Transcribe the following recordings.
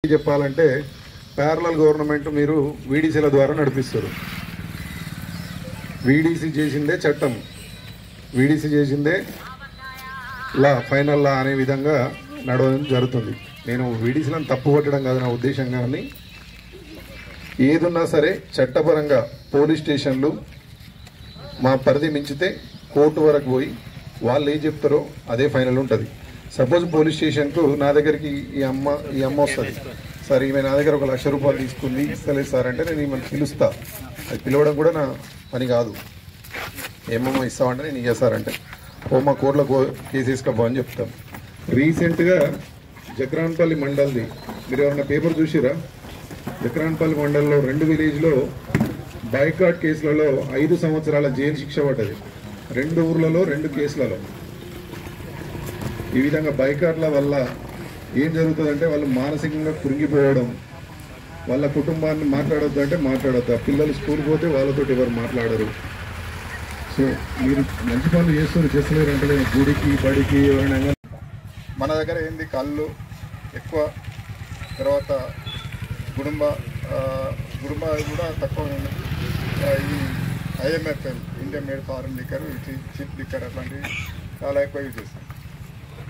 చెప్పాలంటే parallel government మీరు వీడీసీల ద్వారా నడిపిస్తారు. వీడీసీ చేసిందే చట్టం, వీడీసీ చేసిందే లా, ఫైనల్ లా అనే విధంగా నడవడం జరుగుతుంది. నేను వీడీసీలను తప్పు పట్టడం కాదు నా ఉద్దేశం, కానీ ఏదున్నా సరే చట్టపరంగా పోలీస్ స్టేషన్లు మా పరిధి మించితే కోర్టు వరకు పోయి వాళ్ళు ఏం చెప్తారో అదే ఫైనల్ ఉంటుంది. సపోజ్ పోలీస్ స్టేషన్కు నా దగ్గరికి ఈ అమ్మ వస్తుంది, సార్ ఈమె నా దగ్గర 1 లక్ష రూపాయలు తీసుకుంది ఇస్తలేదు సార్ అంటే నేను ఈమెను పిలుస్తా. అది పిలవడం కూడా నా పని కాదు. ఏమమ్మా ఇస్తామంటే నేను ఇయ్యసారంటే ఓ మా కోర్టులో కేసు వేసుకోబో అని చెప్తాం. రీసెంట్గా జక్రాన్పల్లి మండల్ది మీరు ఏమన్నా పేపర్ చూసిరా? జక్రాన్పల్లి మండల్లో 2 విలేజ్లో బాయ్కాట్ కేసులలో 5 సంవత్సరాల జైలు శిక్ష పడ్డది. 2 ఊర్లలో 2 కేసులలో. ఈ విధంగా బాయ్కాట్ల వల్ల ఏం జరుగుతుందంటే వాళ్ళు మానసికంగా కృంగిపోవడం, వాళ్ళ కుటుంబాన్ని మాట్లాడొద్దు అంటే మాట్లాడొద్దు, పిల్లలు స్కూల్ పోతే వాళ్ళతో ఎవరు మాట్లాడరు. సో మీరు మంచి పనులు చేస్తున్నారు అంటే గుడికి బడికి ఎవరైనా మన దగ్గర ఏంది కళ్ళు ఎక్కువ, తర్వాత గుడుంబ కూడా తక్కువ. ఈ IMFL Indian made foreign liquor, cheap liquor అట్లాంటివి చాలా ఎక్కువ యూజ్ చేస్తాం.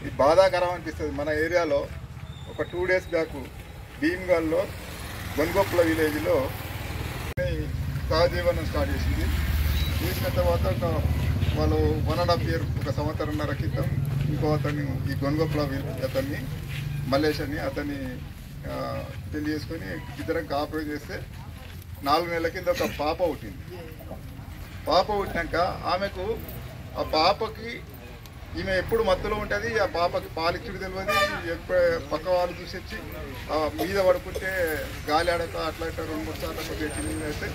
ఇది బాధాకరం అనిపిస్తుంది. మన ఏరియాలో ఒక 2 డేస్ బ్యాక్ భీమ్గల్లో గొన్గొప్పల విలేజ్లో సహజీవనం స్టార్ట్ చేసింది. చేసిన తర్వాత వాళ్ళు 1.5 year, 1 సంవత్సరంన్నర క్రితం ఇంకో అతన్ని, ఈ గొన్గొప్పల అతన్ని మల్లేష్ అని అతన్ని పెళ్లి చేసుకొని ఇద్దరం కాపురం చేస్తే 4 నెలల కింద ఒక పాప పుట్టింది. పాప పుట్టినాక ఆమెకు ఆ పాపకి ఈమె ఎప్పుడు మత్తులో ఉంటుంది, ఆ పాపకి పాలిచ్చుడు తెలియదు. పక్క వాళ్ళు చూసొచ్చి మీద పడుకుంటే గాలి ఆడక అట్లా 2-3 సార్లు కొద్దిగా కింద వేస్తే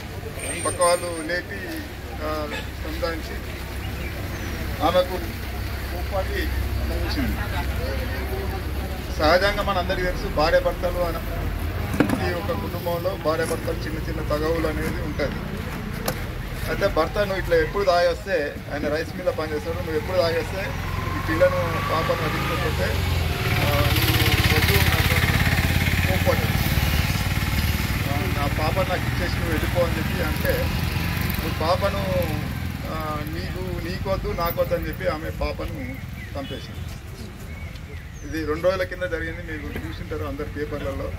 పక్క వాళ్ళు లేపి సంధానించి ఆమెకు ఉపాధి వచ్చింది. సహజంగా మనందరికీ తెలుసు భార్య భర్తలు ఈ ఒక కుటుంబంలో భార్య భర్తలు చిన్న తగవులు అనేది ఉంటుంది. అయితే భర్త నువ్వు ఇట్లా ఎప్పుడు తాగేస్తే, ఆయన రైస్ మిల్లో పనిచేస్తాడు, నువ్వు ఎప్పుడు తాగేస్తే ఈ పిల్లను పాపను వదిలిపోతే కోప్పడు, నా పాపను నాకు ఇచ్చేసి నువ్వు వెళ్ళిపో అని చెప్పి అంటే నువ్వు పాపను నీకొద్దు నాకొద్దు అని చెప్పి ఆమె పాపను చంపేసింది. ఇది 2 రోజుల కింద జరిగింది, మీరు చూసింటారు అందరు పేపర్లలో.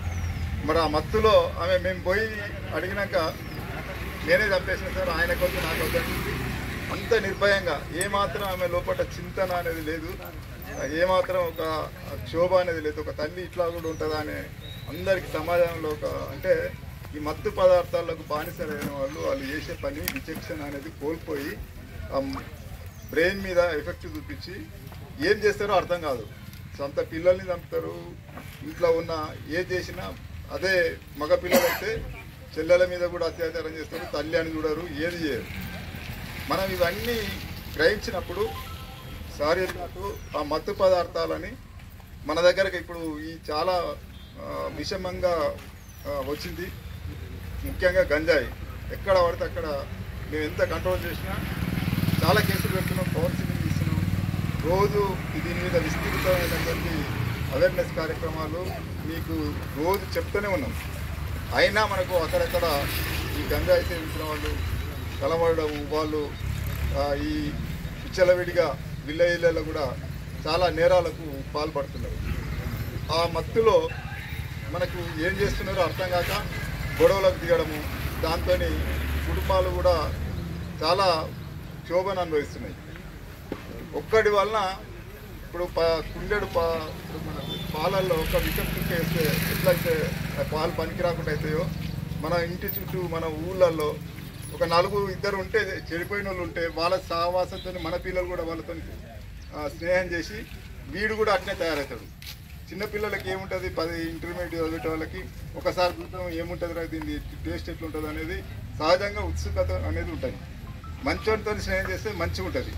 మరి ఆ మత్తులో ఆమె మేము పోయి అడిగినాక నేనే చంపేసిన సార్, ఆయనకొద్దు నాకొద్దు అని చెప్పి అంత నిర్భయంగా, ఏమాత్రం ఆమె లోపల చింతన అనేది లేదు, ఏమాత్రం ఒక క్షోభ అనేది లేదు. ఒక తల్లి ఇట్లా కూడా ఉంటుందా అనే అందరికీ సమాజంలో అంటే ఈ మత్తు పదార్థాలకు బానిసలైన వాళ్ళు చేసే పని విచక్షణ అనేది కోల్పోయి బ్రెయిన్ మీద ఎఫెక్ట్ చూపించి ఏం చేస్తారో అర్థం కాదు. సొంత పిల్లల్ని చంపుతారు, ఇంట్లో ఉన్న ఏది చేసినా అదే. మగ పిల్లలైతే చెల్లెల మీద కూడా అత్యాచారం చేస్తారు, తల్లి అని చూడరు, ఏది చేయరు. మనం ఇవన్నీ గ్రహించినప్పుడు శారీరక ఆ మత్తు పదార్థాలని మన దగ్గరకు ఇప్పుడు ఈ చాలా విషమంగా వచ్చింది. ముఖ్యంగా గంజాయి ఎక్కడ పడితే అక్కడ మేము ఎంత కంట్రోల్ చేసినా చాలా కేసులు పెడుతున్నాం, కౌన్సిలింగ్ ఇస్తున్నాం. రోజు దీని మీద విస్తృతమైనటువంటి అవేర్నెస్ కార్యక్రమాలు మీకు రోజు చెప్తూనే ఉన్నాం. అయినా మనకు అక్కడక్కడ ఈ గంజాయి సేవించిన వాళ్ళు కలవడం, వాళ్ళు ఈ విచ్చలవిడిగా విలేజ్లలో కూడా చాలా నేరాలకు పాల్పడుతున్నారు. ఆ మత్తులో మనకు ఏం చేస్తున్నారో అర్థం కాక గొడవలకు దిగడము, దాంతో కుటుంబాలు కూడా చాలా క్షోభను అనుభవిస్తున్నాయి. ఒక్కడి వలన ఇప్పుడు కుండెడు పాలల్లో ఒక విషం చుక్క వేస్తే ఎట్లయితే పాలు పనికి రాకుండా అవుతాయో, మన ఇంటి చుట్టూ మన ఊళ్ళల్లో ఒక 4-2 ఉంటే చెడిపోయిన వాళ్ళు ఉంటే వాళ్ళ సహవాసంతో మన పిల్లలు కూడా వాళ్ళతో స్నేహం చేసి వీడు కూడా అట్నే తయారవుతాడు. చిన్నపిల్లలకి ఏముంటుంది, 10 ఇంటర్మీడియట్ చదివే వాళ్ళకి ఒకసారి చూద్దాం ఏముంటుంది, దీన్ని టేస్ట్ ఎట్లుంటుంది అనేది సహజంగా ఉత్సుకత అనేది ఉంటుంది. మంచోనితో స్నేహం చేస్తే మంచిగా ఉంటుంది,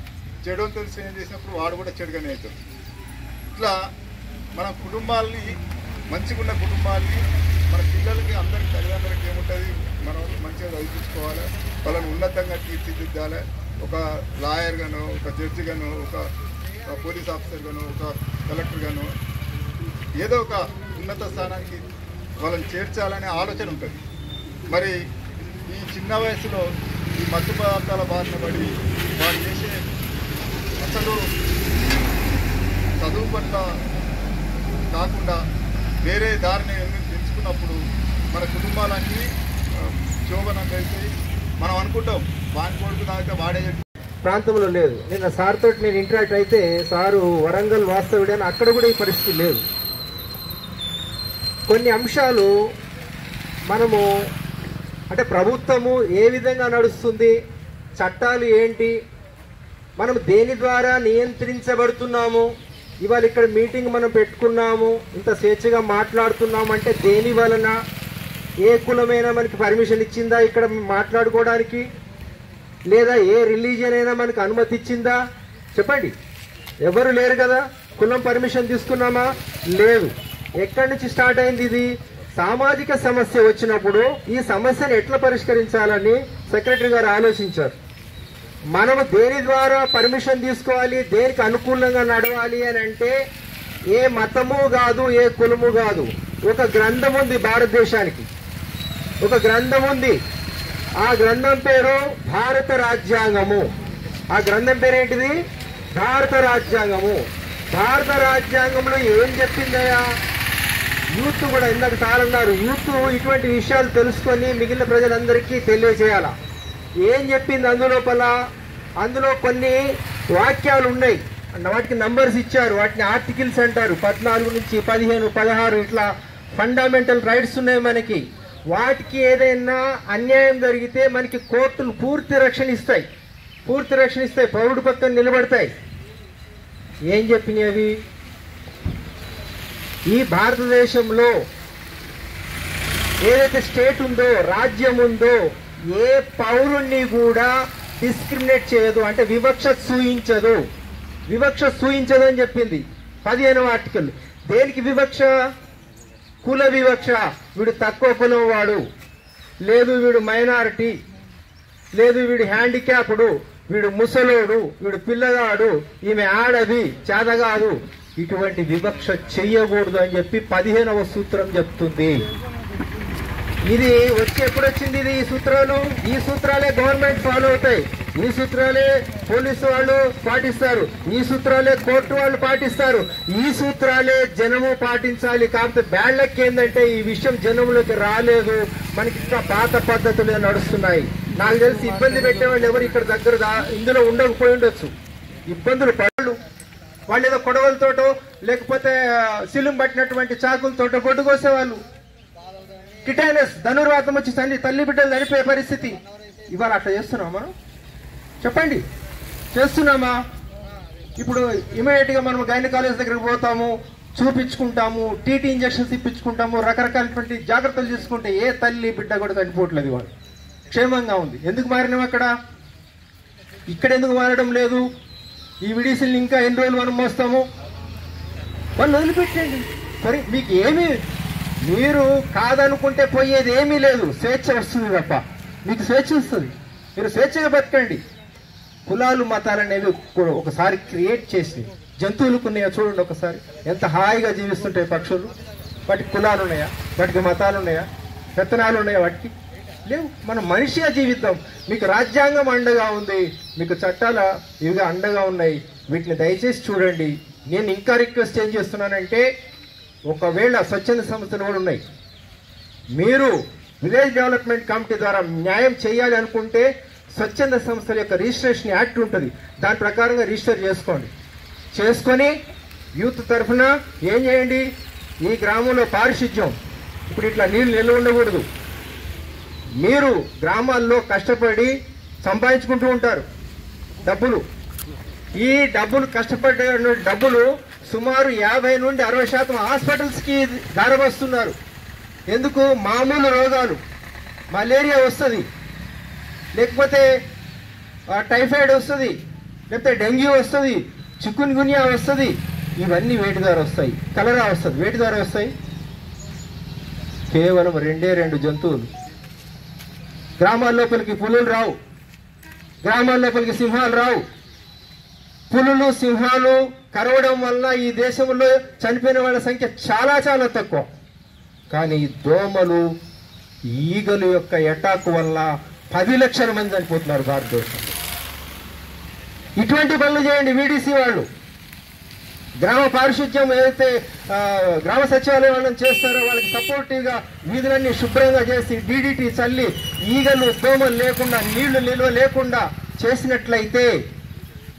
చెడుతో స్నేహం చేసినప్పుడు వాడు కూడా చెడుగానే అవుతాడు. ఇట్లా మన కుటుంబాల్ని, మంచిగా ఉన్న కుటుంబాల్ని మన పిల్లలకి అందరికి తల్లిదండ్రులకి ఏముంటుంది, మనం మంచిగా చదివించుకోవాలి, వాళ్ళని ఉన్నతంగా తీర్చిదిద్దాలి. ఒక లాయర్ గాను, ఒక జడ్జి గాను, ఒక పోలీస్ ఆఫీసర్ గాను, ఒక కలెక్టర్ గాను, ఏదో ఒక ఉన్నత స్థానానికి వాళ్ళని చేర్చాలనే ఆలోచన ఉంటుంది. మరి ఈ చిన్న వయసులో ఈ మత్తు పదార్థాల బారిన పడి వాళ్ళు చేసే అసలు చదువు పట్ల కాకుండా వేరే దారిని ఎంచుకున్నప్పుడు మన కుటుంబాలన్నీ శోభనం కలిసి మనం అనుకుంటాం వాని కొడుకు దాకా వాడే ప్రాంతంలో లేదు. నిన్న సార్ తోటి నేను ఇంటరాక్ట్ అయితే సారు వరంగల్ వాస్తవుడు అని అక్కడ కూడా ఈ పరిస్థితి లేదు. కొన్ని అంశాలు మనము అంటే ప్రభుత్వము ఏ విధంగా నడుస్తుంది, చట్టాలు ఏంటి, మనం దేని ద్వారా నియంత్రించబడుతున్నాము, ఇవాళ ఇక్కడ మీటింగ్ మనం పెట్టుకున్నాము, ఇంత స్వేచ్ఛగా మాట్లాడుతున్నాము అంటే దేని వలన, ఏ కులమైనా మనకి పర్మిషన్ ఇచ్చిందా ఇక్కడ మాట్లాడుకోవడానికి, లేదా ఏ రిలీజియన్ అయినా మనకు అనుమతి ఇచ్చిందా చెప్పండి? ఎవరు లేరు కదా. కులం పర్మిషన్ తీసుకున్నామా? లేదు. ఎక్కడి నుంచి స్టార్ట్ అయింది ఇది? సామాజిక సమస్య వచ్చినప్పుడు ఈ సమస్యను ఎట్లా పరిష్కరించాలని సెక్రటరీ గారు ఆలోచించారు. మనము దేని ద్వారా పర్మిషన్ తీసుకోవాలి, దేనికి అనుకూలంగా నడవాలి అని అంటే ఏ మతము కాదు, ఏ కులము కాదు. ఒక గ్రంథం ఉంది భారతదేశానికి, ఒక గ్రంథం ఉంది. ఆ గ్రంథం పేరు భారత రాజ్యాంగము. ఆ గ్రంథం పేరు ఏంటిది? భారత రాజ్యాంగము. భారత రాజ్యాంగంలో ఏం చెప్పిందయ్యా? యూత్ కూడా ఇందాక సారన్నారు, యూత్ ఇటువంటి విషయాలు తెలుసుకొని మిగిలిన ప్రజలందరికీ తెలియజేయాల. ఏం చెప్పింది అందులోపల? అందులో కొన్ని వాక్యాలు ఉన్నాయి, వాటికి నంబర్స్ ఇచ్చారు, వాటిని ఆర్టికల్స్ అంటారు. 14 నుంచి 15, 16 ఇట్లా ఫండమెంటల్ రైట్స్ ఉన్నాయి మనకి. వాటికి ఏదైనా అన్యాయం జరిగితే మనకి కోర్టులు పూర్తి రక్షణ ఇస్తాయి, పూర్తి రక్షణ ఇస్తాయి, పౌరుడు పక్కన నిలబడతాయి. ఏం చెప్పినాయి అవి? ఈ భారతదేశంలో ఏదైతే స్టేట్ ఉందో, రాజ్యం ఉందో, ఏ పౌరుణ్ణి కూడా డిస్క్రిమినేట్ చేయదు, అంటే వివక్ష సూయించదు. వివక్ష సూయించదు అని చెప్పింది 15వ ఆర్టికల్. దేనికి వివక్ష? కుల వివక్ష. వీడు తక్కువ కులం వాడు, లేదు వీడు మైనారిటీ, లేదు వీడు హ్యాండిక్యాప్డ్, వీడు ముసలోడు, వీడు పిల్లగాడు, ఈమె ఆడది, చేతగాదు, ఇటువంటి వివక్ష చెయ్యకూడదు అని చెప్పి 15వ సూత్రం చెప్తుంది. ఇది వచ్చి ఎప్పుడు వచ్చింది ఇది? ఈ సూత్రాలు, ఈ సూత్రాలే గవర్నమెంట్ ఫాలో అవుతాయి, ఈ సూత్రాలే పోలీసు వాళ్ళు పాటిస్తారు, ఈ సూత్రాలే కోర్టు వాళ్ళు పాటిస్తారు, ఈ సూత్రాలే జనము పాటించాలి. కాకపోతే బ్యాడ్ లక్ ఏంటంటే ఈ విషయం జనంలోకి రాలేదు, మనకి ఇంకా పాత పద్ధతులే నడుస్తున్నాయి. నాకు తెలిసి ఇబ్బంది పెట్టేవాళ్ళు ఎవరు ఇక్కడ దగ్గర ఇందులో ఉండకపోయి ఉండొచ్చు. ఇబ్బందులు పళ్ళు వాళ్ళు ఏదో కొడవలతోటో లేకపోతే సిలుం పట్టినటువంటి చాకులతోటో కొట్టుకోసేవాళ్ళు. కిటానస్ ధనుర్వాతం వచ్చి తల్లి బిడ్డలు నడిపే పరిస్థితి. ఇవాళ అట్లా చేస్తున్నామా మనం? చెప్పండి, చేస్తున్నామా? ఇప్పుడు ఇమీడియట్ గా మనం గైనకాలజీ దగ్గరికి పోతాము, చూపించుకుంటాము, టీటీ ఇంజక్షన్స్ ఇప్పించుకుంటాము, రకరకాలటువంటి జాగ్రత్తలు తీసుకుంటే ఏ తల్లి బిడ్డ కూడా చనిపోవట్లేదు, ఇవాళ క్షేమంగా ఉంది. ఎందుకు మారినాం అక్కడ? ఇక్కడ ఎందుకు మారడం లేదు? ఈ విడిసిల్ని ఇంకా ఎన్ని రోజులు మనం మోస్తాము? వాళ్ళు వదిలిపెట్టండి. సరే, మీకు ఏమి, మీరు కాదనుకుంటే పోయేది ఏమీ లేదు, స్వేచ్ఛ వస్తుంది తప్ప. మీకు స్వేచ్ఛ వస్తుంది, మీరు స్వేచ్ఛగా బతకండి. కులాలు మతాలు అనేవి ఒకసారి క్రియేట్ చేసి, జంతువులకు ఉన్నాయా చూడండి ఒకసారి, ఎంత హాయిగా జీవిస్తుంటాయి పక్షులు. వాటికి కులాలు ఉన్నాయా? వాటికి మతాలు ఉన్నాయా? పెత్తనాలు ఉన్నాయా? వాటికి లేవు. మనం మనిషిగా జీవిద్దాం. మీకు రాజ్యాంగం అండగా ఉంది, మీకు చట్టాల ఇవిగా అండగా ఉన్నాయి, వీటిని దయచేసి చూడండి. నేను ఇంకా రిక్వెస్ట్ ఏం చేస్తున్నానంటే, ఒకవేళ స్వచ్ఛంద సంస్థలు కూడా ఉన్నాయి, మీరు విలేజ్ డెవలప్మెంట్ కమిటీ ద్వారా న్యాయం చేయాలి అనుకుంటే స్వచ్ఛంద సంస్థల యొక్క రిజిస్ట్రేషన్ యాక్ట్ ఉంటుంది, దాని ప్రకారంగా రిజిస్టర్ చేసుకోండి. చేసుకొని యూత్ తరఫున ఏం చేయండి, ఈ గ్రామంలో పారిశుధ్యం, ఇప్పుడు ఇట్లా నీళ్ళు నిల్వ ఉండకూడదు. మీరు గ్రామాల్లో కష్టపడి సంపాదించుకుంటూ ఉంటారు డబ్బులు. ఈ డబ్బులు కష్టపడే డబ్బులు సుమారు 50 నుండి 60% హాస్పిటల్స్కి ధారవస్తున్నారు. ఎందుకు? మామూలు రోగాలు, మలేరియా వస్తుంది, లేకపోతే టైఫాయిడ్ వస్తుంది, లేకపోతే డెంగ్యూ వస్తుంది, చికున్ గున్యా వస్తుంది. ఇవన్నీ వేటి ద్వారా వస్తాయి? కలరా వస్తుంది. వేటి ద్వారా వస్తాయి? కేవలం 2 జంతువులు. గ్రామాల్లోపలికి పులులు రావు, గ్రామాల్లోపలికి సింహాలు రావు. పులులు సింహాలు కరవడం వల్ల ఈ దేశంలో చనిపోయిన వాళ్ళ సంఖ్య చాలా చాలా తక్కువ. కానీ దోమలు ఈగలు యొక్క అటాక్ వల్ల 10 లక్షల మంది చనిపోతున్నారు భారతదేశంలో. ఇటువంటి పనులు చేయండి వీడీసీ వాళ్ళు. గ్రామ పారిశుద్ధ్యం ఏదైతే గ్రామ సచివాలయం వాళ్ళని చేస్తారో వాళ్ళకి సపోర్టివ్గా వీధులన్నీ శుభ్రంగా చేసి డీడీటీ చల్లి ఈగలు దోమలు లేకుండా నీళ్లు నిల్వ లేకుండా చేసినట్లయితే,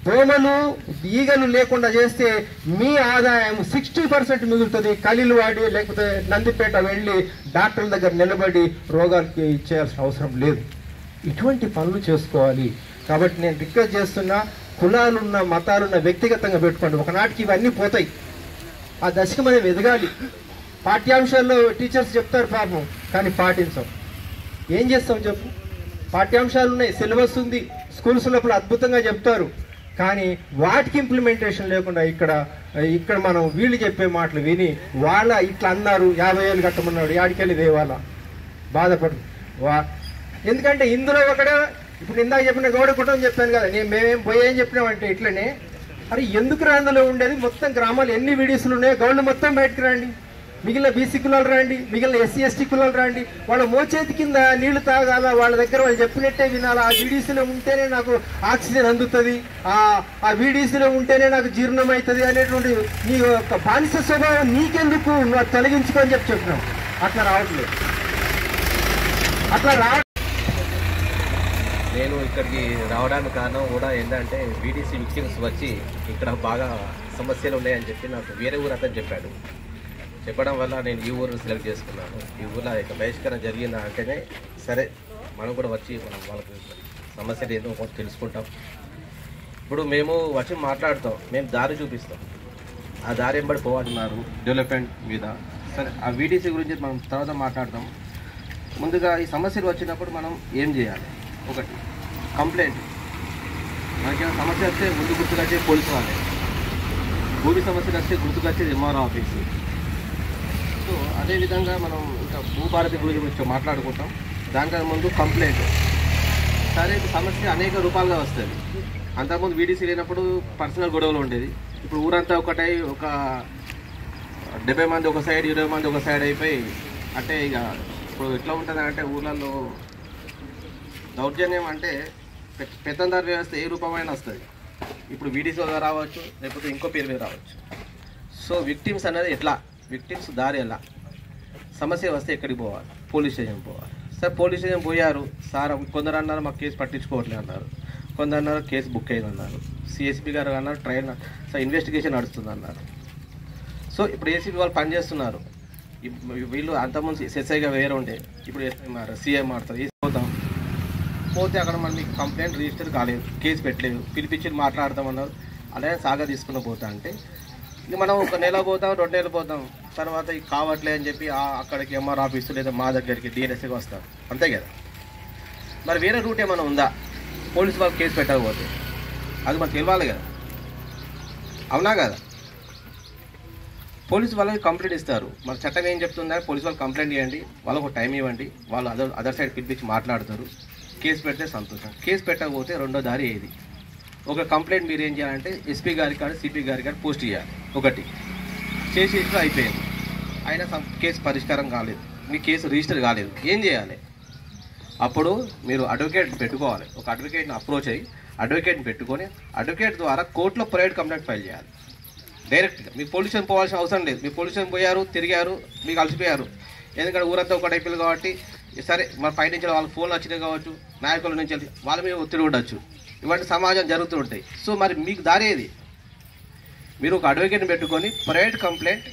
దోమలు ఈగలు లేకుండా చేస్తే మీ ఆదాయం 60% మిగులుతుంది. ఖలీలు వాడి లేకపోతే నందిపేట వెళ్ళి డాక్టర్ల దగ్గర నిలబడి రోగాలకి ఇచ్చేయాల్సిన అవసరం లేదు. ఇటువంటి పనులు చేసుకోవాలి. కాబట్టి నేను రిక్వెస్ట్ చేస్తున్నా, కులాలున్న మతాలున్న వ్యక్తిగతంగా పెట్టుకోండి. ఒకనాటికి ఇవన్నీ పోతాయి. ఆ దశకు మనం ఎదగాలి. పాఠ్యాంశాల్లో టీచర్స్ చెప్తారు పాపం, కానీ పాటించాం. ఏం చేస్తాం చెప్పు? పాఠ్యాంశాలు ఉన్నాయి, సిలబస్ ఉంది, స్కూల్స్ లోపల అద్భుతంగా చెప్తారు, కానీ వాటికి ఇంప్లిమెంటేషన్ లేకుండా ఇక్కడ మనం వీళ్ళు చెప్పే మాటలు విని వాళ్ళ ఇట్లా అన్నారు 50,000 కట్టమన్నాడు యాడికెళ్ళి దేవాల బాధపడు. ఎందుకంటే ఇందులో ఒకడే ఇప్పుడు ఇందాక చెప్పిన గౌడ కుటుంబం చెప్పాను కదా, మేమేం పోయేం చెప్పినామంటే ఇట్లనే, అరే ఎందుకు అందులో ఉండేది మొత్తం గ్రామాలు ఎన్ని వీడియోస్లు ఉన్నాయో గౌళ్ళు మొత్తం బయటకు రండి, మిగిలిన బీసీ కులాలు రండి, మిగిలిన ఎస్సీ ఎస్టీ కులాలు రండి, వాళ్ళ మోచేతి కింద నీళ్లు తాగాల, వాళ్ళ దగ్గర వాళ్ళు చెప్పినట్టే వినాలా. ఆ వీడియోస్లో ఉంటేనే నాకు ఆక్సిజన్ అందుతుంది, ఆ వీడియోస్లో ఉంటేనే నాకు జీర్ణం అవుతుంది అనేటువంటి నీ యొక్క బానిస స్వభావం నీకెందుకు, నువ్వు తొలగించుకొని చెప్పినావు. అట్లా రావట్లేదు. నేను ఇక్కడికి రావడానికి కారణం కూడా ఏంటంటే వీడీసీ విక్టిమ్స్ వచ్చి ఇక్కడ బాగా సమస్యలు ఉన్నాయని చెప్పి నాకు వేరే ఊరు అతను చెప్పడం వల్ల నేను ఈ ఊరు సెలెక్ట్ చేసుకున్నాను. ఈ ఊళ్ళో ఇక బహిష్కరణ జరిగిందా అంటేనే సరే మనం కూడా వచ్చి వాళ్ళకి సమస్యలు ఏదో కొంచెం తెలుసుకుంటాం. ఇప్పుడు మేము వచ్చి మాట్లాడతాం, మేము దారి చూపిస్తాం, ఆ దారి ఎంబడి పోవాలన్నారు డెవలప్మెంట్ మీద. సరే ఆ వీడీసీ గురించి మనం తర్వాత మాట్లాడతాం. ముందుగా ఈ సమస్యలు వచ్చినప్పుడు మనం ఏం చేయాలి? ఒకటి కంప్లైంట్. మనకేమైనా సమస్య వస్తే ముందు గుర్తుకొచ్చే పోలీసు వాళ్ళే, భూమి సమస్యలు వస్తే గుర్తుకొచ్చేది ఎంఆర్ఓ ఆఫీసు. సో అదేవిధంగా మనం ఇంకా భూభారతి గురించి మాట్లాడుకుంటాం. దానికన్నా ముందు కంప్లైంట్. సరే సమస్య అనేక రూపాలుగా వస్తుంది. అంతకుముందు వీడీసీ లేనప్పుడు పర్సనల్ గొడవలు ఉండేది. ఇప్పుడు ఊరంతా ఒకటై ఒక 70 మంది ఒక సైడ్, 20 మంది ఒక సైడ్ అయిపోయి, అంటే ఇక ఇప్పుడు ఎట్లా ఉంటుంది అంటే ఊళ్ళల్లో దౌర్జన్యం అంటే పెత్తందారు వ్యవస్థ ఏ రూపమైనా వస్తుంది. ఇప్పుడు వీడీసీగా రావచ్చు, లేకపోతే ఇంకో పేరు మీద రావచ్చు. సో విక్టిమ్స్ అనేది ఎట్లా, విక్టిమ్స్ దారి ఎలా, సమస్య వస్తే ఎక్కడికి పోవాలి? పోలీస్ స్టేషన్ పోవాలి. సార్ పోలీస్ స్టేషన్ పోయారు సార్, కొందరు అన్నారు మాకు కేసు పట్టించుకోవట్లేదు అన్నారు, కొందరు అన్నారు కేసు బుక్ అయింది అన్నారు, సిఎస్పీ గారు అన్నారు ట్రైన్ సార్ ఇన్వెస్టిగేషన్ నడుస్తుంది అన్నారు. సో ఇప్పుడు ఏసీపీ వాళ్ళు పనిచేస్తున్నారు. వీళ్ళు అంతకుముందు ఎస్ఐగా వేరే ఉండే, ఇప్పుడు ఎస్ఐ మారారు, సీఎం మారుతారు. ఏసీ పోతే అక్కడ మనం మీకు కంప్లైంట్ రిజిస్టర్ కాలేదు, కేసు పెట్టలేదు, పిలిపించి మాట్లాడతామన్నారు. అలాగే సాగా తీసుకుని పోతా అంటే ఇక మనం 1 నెల పోతాం, 2 నెలలు పోతాం, తర్వాత ఇక కావట్లే అని చెప్పి అక్కడికి ఎంఆర్ ఆఫీసు లేదా మా దగ్గరికి డిఎన్ఎస్కి వస్తాం, అంతే కదా. మరి వేరే రూట్ ఏమైనా ఉందా? పోలీసు వాళ్ళు కేసు పెట్టకపోతే అది మనకు తెలియాలి కదా, అవునా కదా. పోలీసు వాళ్ళకి కంప్లైంట్ ఇస్తారు. మన చట్టం ఏం చెప్తుందా? పోలీసు వాళ్ళు కంప్లైంట్ చేయండి, వాళ్ళకు టైం ఇవ్వండి, వాళ్ళు అదర్ సైడ్ పిలిపించి మాట్లాడతారు, కేసు పెడితే సంతోషం. కేసు పెట్టకపోతే రెండో దారి ఏది? ఒక కంప్లైంట్ మీరు ఏం చేయాలంటే ఎస్పీ గారి కాడ, సిపి గారి కాడ పోస్ట్ చేయాలి. ఒకటి చేసి అయిపోయింది, అయినా కేసు పరిష్కారం కాలేదు, మీ కేసు రిజిస్టర్ కాలేదు, ఏం చేయాలి? అప్పుడు మీరు అడ్వకేట్ పెట్టుకోవాలి. ఒక అడ్వకేట్ని అప్రోచ్ అయ్యి అడ్వకేట్ని పెట్టుకొని అడ్వకేట్ ద్వారా కోర్టులో ప్రైవేట్ కంప్లైంట్ ఫైల్ చేయాలి డైరెక్ట్గా. మీకు పోలీస్ స్టేషన్ పోవాల్సిన అవసరం లేదు. మీరు పోలీస్ స్టేషన్ పోయారు, తిరిగారు, మీకు అలసిపోయారు, ఎందుకంటే ఊరంతా ఒకటి అయిపోయింది కాబట్టి. సరే మన పై నుంచి వాళ్ళకి ఫోన్లు వచ్చినాయి కావచ్చు, నాయకుల నుంచి వాళ్ళ మీద ఒత్తిడి ఉండొచ్చు, ఇవన్నీ సమాజం జరుగుతూ ఉంటాయి. సో మరి మీకు దారి ఏది? మీరు ఒక అడ్వకేట్ని పెట్టుకొని ప్రైవేట్ కంప్లైంట్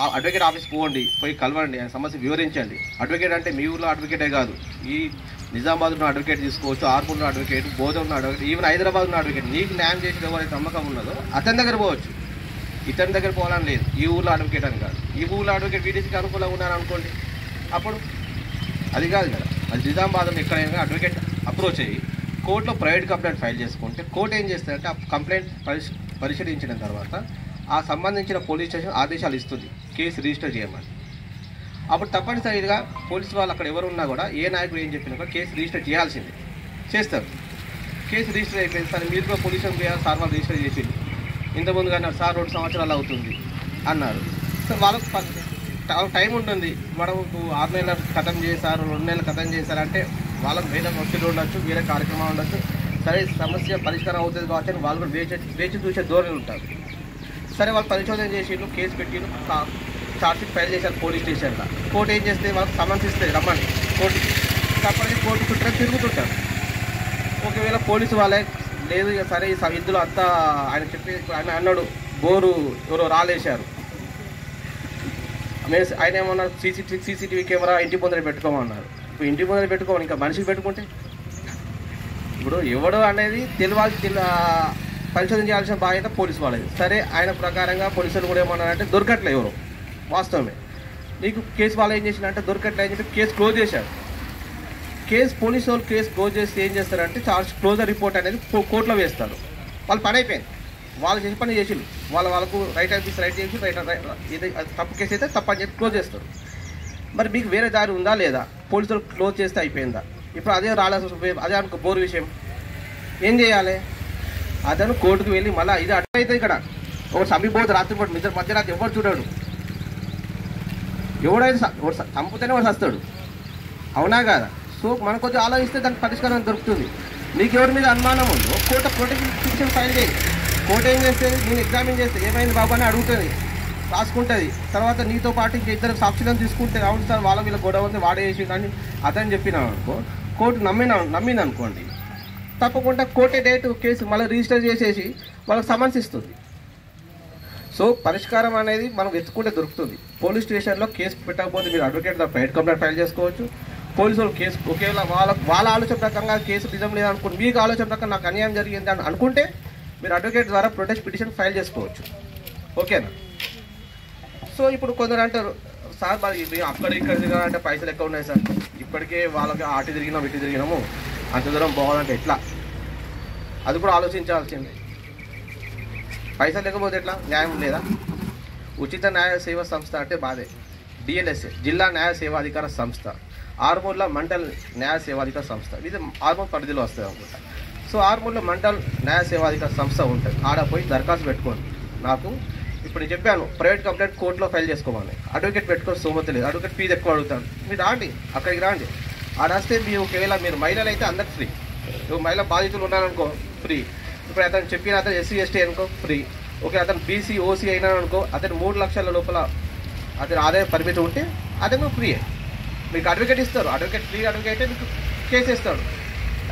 ఆ అడ్వకేట్ ఆఫీస్ పోండి, పోయి కలవండి, ఆ సమస్య వివరించండి. అడ్వకేట్ అంటే మీ ఊళ్ళో అడ్వకేటే కాదు, ఈ నిజామాబాద్లో అడ్వకేట్ తీసుకోవచ్చు, ఆర్మూర్లో అడ్వకేట్, బోధంలో అడ్వకేట్, ఈవెన్ హైదరాబాద్లో అడ్వకేట్. నీకు న్యాయం చేసిన ఎవరైతే నమ్మకం ఉన్నదో అతని దగ్గర పోవచ్చు, ఇతని దగ్గర పోవాలని లేదు. ఈ ఊళ్ళో అడ్వకేట్ అని కాదు, ఈ ఊళ్ళో అడ్వకేట్ వీడీసీకి అనుకూలంగా ఉన్నాను అనుకోండి, అప్పుడు అది కాదు కదా. అది నిజామాబాద్లో ఎక్కడైనా అడ్వకేట్ అప్రోచ్ అయ్యి కోర్టులో ప్రైవేట్ కంప్లైంట్ ఫైల్ చేసుకుంటే కోర్టు ఏం చేస్తుందంటే ఆ కంప్లైంట్ పరిశీలించిన తర్వాత ఆ సంబంధించిన పోలీస్ స్టేషన్ ఆదేశాలు ఇస్తుంది కేసు రిజిస్టర్ చేయమని. అప్పుడు తప్పనిసరిగా పోలీసు వాళ్ళు అక్కడ ఎవరు ఉన్నా కూడా, ఏ నాయకుడు ఏం చెప్పినా కూడా కేసు రిజిస్టర్ చేయాల్సిందే, చేస్తారు. కేసు రిజిస్టర్ అయిపోయింది సార్, మీరు కూడా పోలీస్ స్టేషన్ పోయారు సార్, వాళ్ళు రిజిస్టర్ చేసింది ఇంతకుముందుగా అన్నారు సార్ 2 సంవత్సరాలు అవుతుంది అన్నారు. సార్ వాళ్ళకు టైం ఉంటుంది. మనం 6 నెలలు ఖతం చేశారు, 2 నెలలు ఖతం చేశారంటే వాళ్ళకి వేరే ఒత్తిడి ఉండొచ్చు, వేరే కార్యక్రమాలు ఉండొచ్చు. సరే సమస్య పరిష్కారం అవుతుంది కావచ్చు అని వాళ్ళు కూడా వేచి చూసే ధోరణి ఉంటారు. సరే వాళ్ళు పరిశోధన చేసిండ్రు, కేసు పెట్టిండ్రు, ఛార్జ్షీట్ ఫైల్ చేశారు పోలీస్ స్టేషన్లో. కోర్టు ఏం చేస్తే వాళ్ళకి సమన్స్ ఇస్తుంది రమ్మని కోర్టుకి. తప్పని కోర్టు చుట్టూ తిరుగుతుంటారు. ఒకవేళ పోలీసు వాళ్ళే లేదు ఇక సరే ఇందులో అంతా ఆయన చెప్పి ఆయన అన్నాడు బోరు ఎవరో రాలేశారు, ఆయన ఏమన్నారు సీసీటీవీ కెమెరా ఇంటి ముందర పెట్టుకోమన్నారు. ఇప్పుడు ఇంటి ముందర పెట్టుకోమని ఇంకా మనిషికి పెట్టుకుంటే ఇప్పుడు ఎవడు అనేది పరిశోధన చేయాల్సిన బాధ్యత పోలీసు వాళ్ళది. సరే ఆయన ప్రకారంగా పోలీసులు కూడా ఏమన్నారంటే దొరకట్లే ఎవరు, వాస్తవమే. నీకు కేసు వాళ్ళు ఏం చేసినారంటే దొరకట్లే అని చెప్పి కేసు క్లోజ్ చేశారు. పోలీసు వాళ్ళు కేసు క్లోజ్ చేస్తే ఏం చేస్తారంటే క్లోజర్ రిపోర్ట్ అనేది కోర్టులో వేస్తారు. వాళ్ళు పని అయిపోయింది, వాళ్ళు చేసి పని చేసిండు. వాళ్ళకు రైట్ ఆఫీస్ రైట్ చేసి ఇది తప్పు కేసు అయితే తప్పు అని చెప్పి క్లోజ్ చేస్తారు. మరి మీకు వేరే దారి ఉందా లేదా? పోలీసులు క్లోజ్ చేస్తే అయిపోయిందా? ఇప్పుడు అదే అదే అనుకో బోరు విషయం ఏం చేయాలి? అతను కోర్టుకు వెళ్ళి మళ్ళీ ఇది అట్లయితే ఇక్కడ ఒక సమీపోతే రాత్రిపూట మధ్యరాత్రి ఎవరు చూడాడు, ఎవడైతే చంపుతేనే వాడు వస్తాడు, అవునా కాదా? సో మనం కొంచెం ఆలోచిస్తే దానికి పరిష్కారం దొరుకుతుంది. మీకు ఎవరి మీద అనుమానం ఉందో కోర్టు ప్రొటెక్షన్ ఫైల్ చేయి. కోర్టు ఏం చేస్తే నేను ఎగ్జామిన్ చేస్తే ఏమైంది బాబు అని అడుగుతుంది, రాసుకుంటుంది. తర్వాత నీతో పాటు ఇంకా ఇద్దరు సాక్షులను తీసుకుంటే అవును సార్ వాళ్ళ వీళ్ళ గొడవ ఉంది వాడే చేసి కానీ అతని చెప్పినాం అనుకో, కోర్టు నమ్మింది అనుకోండి, తప్పకుండా కోర్టే డేట్ కేసు మళ్ళీ రిజిస్టర్ చేసేసి వాళ్ళకి సమన్స్ ఇస్తుంది. సో పరిష్కారం అనేది మనం వెతుకుంటే దొరుకుతుంది. పోలీస్ స్టేషన్లో కేసు పెట్టకపోతే మీరు అడ్వకేట్ ద్వారా ప్రైవేట్ కంప్లైంట్ ఫైల్ చేసుకోవచ్చు. పోలీసు వాళ్ళు కేసు ఒకవేళ వాళ్ళ ఆలోచన ప్రకారంగా కేసు నిజం లేదనుకోండి, మీకు ఆలోచన ప్రకారం నాకు అన్యాయం జరిగింది అని అనుకుంటే మీరు అడ్వకేట్ ద్వారా ప్రొటెస్ట్ పిటిషన్ ఫైల్ చేసుకోవచ్చు. ఓకేనా? సో ఇప్పుడు కొందరు అంటారు సార్ మరి అక్కడ ఇక్కడ తిరగాలంటే పైసలు ఎక్కువ ఉన్నాయి సార్, ఇప్పటికే వాళ్ళకి ఆటి తిరిగినాం ఇటు తిరిగినాము, అంత దూరం పోవాలంటే ఎట్లా? అది కూడా ఆలోచించాల్సింది. పైసలు లేకపోతే ఎట్లా? న్యాయం లేదా? ఉచిత న్యాయ సేవా సంస్థ అంటే బాధే. డిఎల్ఎస్ఏ జిల్లా న్యాయ సేవాధికార సంస్థ, ఆర్మూర్లో మండల్ న్యాయ సేవాధికార సంస్థ, ఇది ఆర్మూర్ పరిధిలో వస్తుంది అనుకుంటా. సో ఆర్మూర్లో మండల్ న్యాయ సేవాధికార సంస్థ ఉంటుంది. ఆడ పోయి దరఖాస్తు పెట్టుకోండి. నాకు ఇప్పుడు నేను చెప్పాను ప్రైవేట్ కంప్లైంట్ కోర్టులో ఫైల్ చేసుకోవాలి, అడ్వకేట్ పెట్టుకొని సోమత లేదు, అడ్వకేట్ ఫీజు ఎక్కువ అడుగుతాను. మీరు రాండి, అక్కడికి రాండి. ఆడస్తే మీరు ఒకవేళ మీరు మహిళలు అయితే అందరికి ఫ్రీ, మహిళా బాధితులు ఉన్నారనుకో ఫ్రీ. ఇప్పుడు అతను చెప్పిన అతను ఎస్సీ ఎస్టీ అనుకో ఫ్రీ. ఓకే అతను బీసీ ఓసీ అయినా అనుకో, అతను 3 లక్షల లోపల అతను ఆదాయ పరిమితి ఉంటే అతను ఫ్రీ. మీకు అడ్వకేట్ ఇస్తారు, అడ్వకేట్ ఫ్రీ అడ్వకేట్ మీకు కేసు ఇస్తాడు.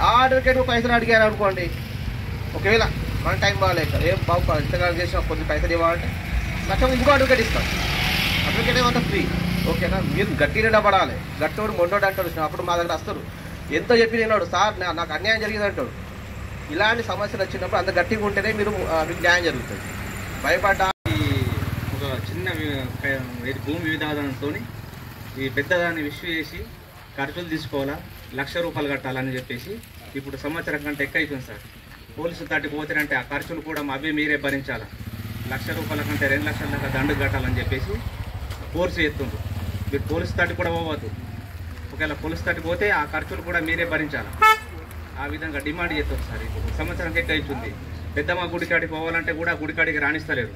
ఆ అడ్వకేట్ పైసలు అడిగారు అనుకోండి, ఒకవేళ మన టైం బాగాలేక ఏం బాగు ఇంతకాలం చేసిన కొద్ది పైసలు ఇవ్వాలంటే లక్షం ఇంకో అడ్వకేట్ ఇస్తాడు. అడ్వకేట్ ఏమంతా ఫ్రీ. ఓకేనా? మీరు గట్టి నిలబడాలి. గట్టోడు మొండోడు అంటాడు, అప్పుడు మా దగ్గర వస్తారు. ఎంతో చెప్పి నేనాడు సార్ నాకు అన్యాయం జరిగింది అంటాడు. ఇలాంటి సమస్యలు వచ్చినప్పుడు అంత గట్టిగా ఉంటేనే మీరు మీకు న్యాయం జరుగుతుంది. భయపడ్డా ఒక చిన్న భూమి వివాదంతో ఈ పెద్దదాన్ని విష్ చేసి ఖర్చులు తీసుకోవాలా, ₹1,00,000 కట్టాలని చెప్పేసి ఇప్పుడు సంవత్సరం కంటే ఎక్కువ అయిపోయింది సార్. పోలీసులు తట్టిపోతారంటే ఆ ఖర్చులు కూడా అవే మీరే భరించాలా. ₹1,00,000 కంటే 2 లక్షల దాకా దండు కట్టాలని చెప్పేసి ఫోర్స్ చేస్తుండ్రు. మీరు పోలీసు తట్టు కూడా పోవద్దు. ఒకవేళ పోలీసు తట్టు పోతే ఆ ఖర్చులు కూడా మీరే భరించాలి. ఆ విధంగా డిమాండ్ చేస్తారు సార్. ఇప్పుడు సంవత్సరం ఎక్కువ అవుతుంది. పెద్దమ్మ గుడికాడికి పోవాలంటే కూడా గుడికాడికి రాణిస్తలేరు.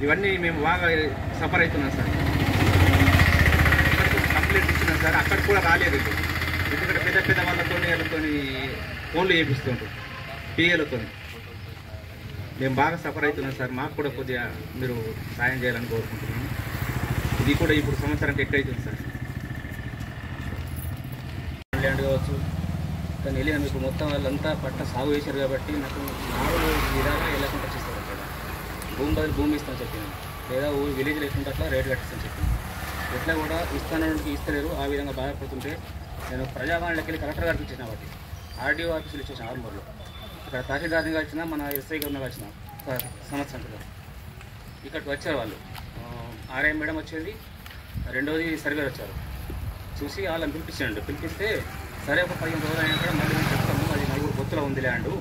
ఇవన్నీ మేము బాగా సఫర్ అవుతున్నాం సార్. కంప్లైంట్ ఇచ్చినాం సార్, అక్కడికి కూడా రాలేదు. ఎందుకంటే పెద్ద వాళ్ళతో ఫోన్లు చేపిస్తుంటారు పిఏలతో. మేము బాగా సఫర్ అవుతున్నాం సార్. మాకు కూడా కొద్దిగా మీరు సాయం చేయాలని కోరుకుంటున్నాను. ఇది కూడా ఇప్పుడు సంవత్సరానికి ఎక్కువ అవుతుంది సార్. ల్యాండ్ కావచ్చు కానీ వెళ్ళిన మీకు మొత్తం వాళ్ళంతా పట్ట సాగు చేశారు కాబట్టి నాకు 4 విధాలుగా వెళ్ళకుండా చేస్తారు. అక్కడ భూమి బదులు భూమి ఇస్తాను చెప్పింది, లేదా విలేజ్ లేకుండా అట్లా రేటు కట్టిస్తాను చెప్పింది. ఎట్లా కూడా ఇస్తానికి ఇస్తలేరు. ఆ విధంగా బాధపడుతుంటే నేను ప్రజావాణిలోకి వెళ్ళి కలెక్టర్ గారికి ఇచ్చిన వాటి ఆర్డీఓ ఆఫీసులు ఇచ్చేసిన ఆర్మూర్లో. ఇక్కడ తహసీల్దార్గా వచ్చిన మన ఎస్ఐ గారిగా వచ్చిన సంవత్సరం క్రితం ఇక్కడికి వచ్చారు వాళ్ళు. ఆర్ఐ మేడం వచ్చేది, రెండోది సర్వేర్ వచ్చారు. చూసి వాళ్ళని పిలిపిస్తే సరే ఒక 15 రోజులు అయినా కూడా మళ్ళీ మేము చెప్తాము, అది 4 పొత్తులో ఉంది ల్యాండ్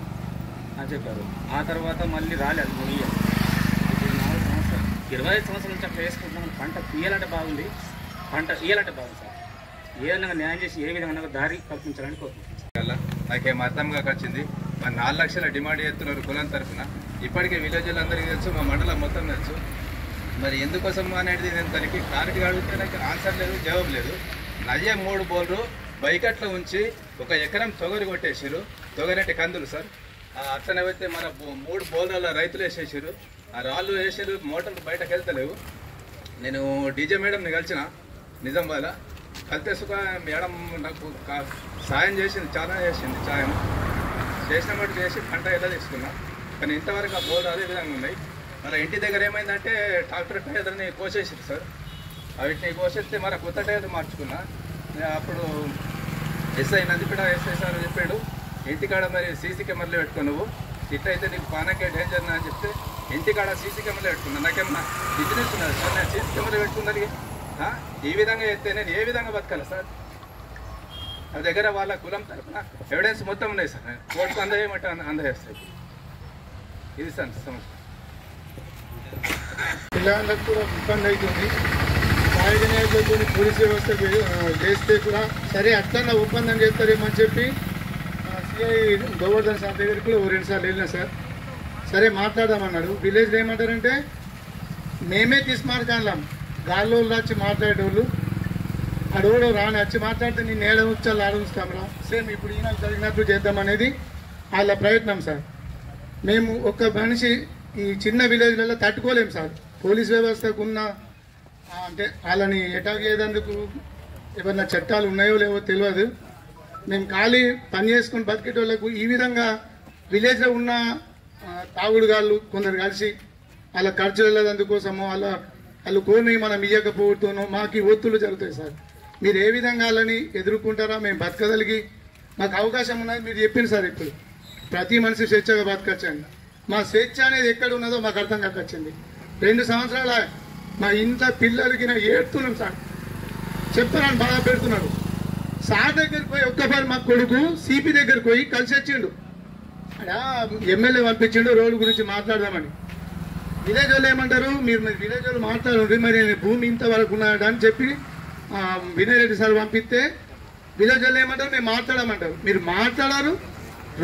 అని చెప్పారు. ఆ తర్వాత మళ్ళీ రాలేదు. 4 సంవత్సరాలు 25 సంవత్సరాల నుంచి అట్లా వేసుకుంటున్నాం. పంట తీయాలంటే బాగుంది, పంట ఇయ్యాలంటే బాగుంది సార్. ఏ విధంగా న్యాయం చేసి ఏ విధంగా దారి కల్పించాలని కోరుకుంటున్నాం. నాకేం అర్థం కాకొచ్చింది. మరి 4 లక్షల డిమాండ్ చేస్తున్నారు కులం తరఫున. ఇప్పటికే విలేజ్లు అందరికీ తెలుసు, మా మండలం మొత్తం తెలుసు. మరి ఎందుకోసం అనేది నేను తనకి క్లారిటీగా అడిగితే నాకు ఆన్సర్ లేదు, జవాబు లేదు. నయ్యే 3 బోర్లు బైకట్లో ఉంచి 1 ఎకరం తొగరి కొట్టేసారు. తొగరంటే కందులు సార్. అట్లనే అయితే మన 3 బోర్ల రైతులు వేసేసారు. ఆ రాళ్ళు వేసారు, మోటార్లు బయటకు వెళ్తలేవు. నేను డీజే మేడంని కలిసిన నిజామాబాద్లో. కలితే సుఖ మేడం నాకు సాయం చేసింది, చాలా చేసింది. సాయం చేసిన మటు చేసి పంట ఎలా తీసుకున్నా. కానీ ఇంతవరకు ఆ బోర్డు అదే విధంగా ఉన్నాయి. మన ఇంటి దగ్గర ఏమైందంటే ట్రాక్టర్ టైర్ని కోసేసింది సార్. వీటిని కోసేస్తే మరి కొత్త టైర్ మార్చుకున్నా. అప్పుడు ఎస్ఐ నందిపేట ఎస్ఐ సార్ చెప్పాడు, ఇంటికాడ మరి సీసీ కెమెరాలు పెట్టుకో, నువ్వు ఇట్లయితే నీకు పానకే డేంజర్ అని చెప్తే ఇంటికాడ సీసీ కెమెరాలు పెట్టుకున్నా. నాకేమన్నా బిజినెస్ ఉన్నది సార్, నేను సీసీ కెమెరా పెట్టుకున్నది ఈ విధంగా అయితే నేను ఏ విధంగా బతకాలి సార్? నా దగ్గర వాళ్ళ కులం తరఫున ఎవిడెన్స్ మొత్తం ఉన్నాయి సార్. కోర్టుకు అందజేయమంటే అందజేస్తాయి. ఇది సార్ సమస్య. పిల్లలకు కూడా ఇబ్బంది అవుతుంది. రాజకీయాలతో పోలీస్ వ్యవస్థ చేస్తే కూడా సరే అట్లా ఒప్పందం చేస్తారేమని చెప్పి సిఐ గోవర్ధన్ సార్ దగ్గరికి కూడా 2 సార్లు వెళ్ళినా సార్. సరే మాట్లాడదామన్నాడు. విలేజ్లో ఏమంటారంటే మేమే తీసుమార్కాం, గాల్లో వచ్చి మాట్లాడేటోళ్ళు అడవుడు రాని వచ్చి మాట్లాడితే నేను ఏడ ఉంచాలి ఆడ ఉంచుతామరా, సేమ్ ఇప్పుడు ఈయన జరిగినట్లు చేద్దామనేది వాళ్ళ ప్రయత్నం సార్. మేము ఒక్క మనిషి ఈ చిన్న విలేజ్లలో తట్టుకోలేము సార్. పోలీస్ వ్యవస్థకు ఉన్న అంటే వాళ్ళని అటాక్ చేయడానికి ఏమన్నా చట్టాలు ఉన్నాయో లేవో తెలియదు. మేము ఖాళీ పని చేసుకుని బతికేటోళ్ళకు ఈ విధంగా విలేజ్లో ఉన్న తాగుడుగాళ్ళు కొందరు కలిసి వాళ్ళ ఖర్చు వెళ్ళదందుకోసమో వాళ్ళు కోని మనం ఇయ్యకపోతూనో మాకు ఈ ఒత్తులు జరుగుతాయి సార్. మీరు ఏ విధంగా వాళ్ళని ఎదుర్కొంటారా? మేము బతకగలిగి మాకు అవకాశం ఉన్నది మీరు చెప్పింది సార్. ఇప్పుడు ప్రతి మనిషి స్వేచ్ఛగా బతకచ్చండి. మా స్వేచ్ఛ అనేది ఎక్కడ ఉన్నదో మాకు అర్థం కాకొచ్చింది. 2 సంవత్సరాల మా ఇంట్లో పిల్లలకి ఏడుతున్నాం సార్. చెప్పారని బాధ పెడుతున్నారు. సార్ దగ్గరికి పోయి ఒక్కసారి మా కొడుకు సిపి దగ్గరికి పోయి కలిసి వచ్చిండు. అక్కడ ఎమ్మెల్యే పంపించిండు రోడ్డు గురించి మాట్లాడదామని. విలేజ్ వాళ్ళు ఏమంటారు, మీరు విలేజ్ వాళ్ళు మాట్లాడండి, మరి భూమి ఇంతవరకు ఉన్నాడు అని చెప్పి వినయ్ రెడ్డి సార్ పంపిస్తే విలేజ్ వాళ్ళు ఏమంటారు, మేము మాట్లాడమంటారు. మీరు మాట్లాడారు,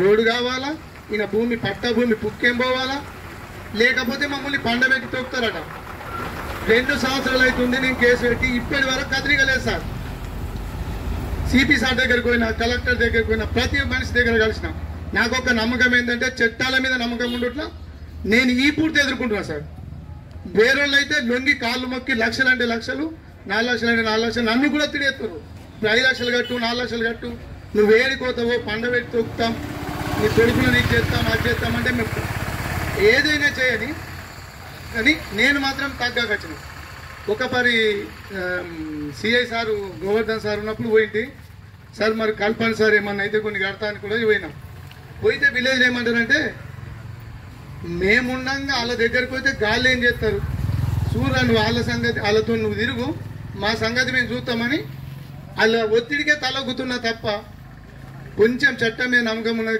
రోడ్డు కావాలా, ఈయన భూమి పట్టా భూమి పుక్కేం పోవాలా, లేకపోతే మమ్మల్ని పండబెట్టి తొక్కుతారట. 2 సంవత్సరాలు అవుతుంది నేను కేసు పెట్టి, ఇప్పటి వరకు కదిలిగలేదు సార్. సిపి సార్ దగ్గరికి పోయినా, కలెక్టర్ దగ్గరికి పోయినా, ప్రతి మనిషి దగ్గర కలిసిన. నాకు ఒక నమ్మకం ఏంటంటే చట్టాల మీద నమ్మకం ఉండట్లా నేను ఈ పూర్తి ఎదుర్కొంటున్నా సార్. వేరేళ్ళు అయితే లొంగి కాళ్ళు మొక్కి లక్షలు అంటే లక్షలు, 4 లక్షలు అంటే 4 లక్షలు నన్ను కూడా తిడేస్తారు. 5 లక్షలు కట్టు, 4 లక్షలు కట్టు, నువ్వు ఏడిపోతావో పండబెట్టి తొక్కుతాం, నీ కొడుకులు నీకు చేస్తాం, అది చేస్తామంటే మేము ఏదైనా చేయని. కానీ నేను మాత్రం తగ్గకొచ్చిన. ఒకసారి సిఐ సారు గోవర్ధన్ సార్ ఉన్నప్పుడు పోయింది సార్, మరి కల్పన సార్ ఏమన్నా అయితే కొన్ని కడతానికి కూడా పోయినాం. పోయితే విలేజ్లో ఏమంటారంటే మేముండంగా వాళ్ళ దగ్గరికి పోతే గాళ్ళు ఏం చేస్తారు, చూడరాను వాళ్ళ సంగతి, వాళ్ళతో నువ్వు తిరుగు, మా సంగతి మేము చూస్తామని వాళ్ళ ఒత్తిడికే తలొగ్గుతున్నా తప్ప కొంచెం చట్టం మీద నమ్మకం ఉన్నది.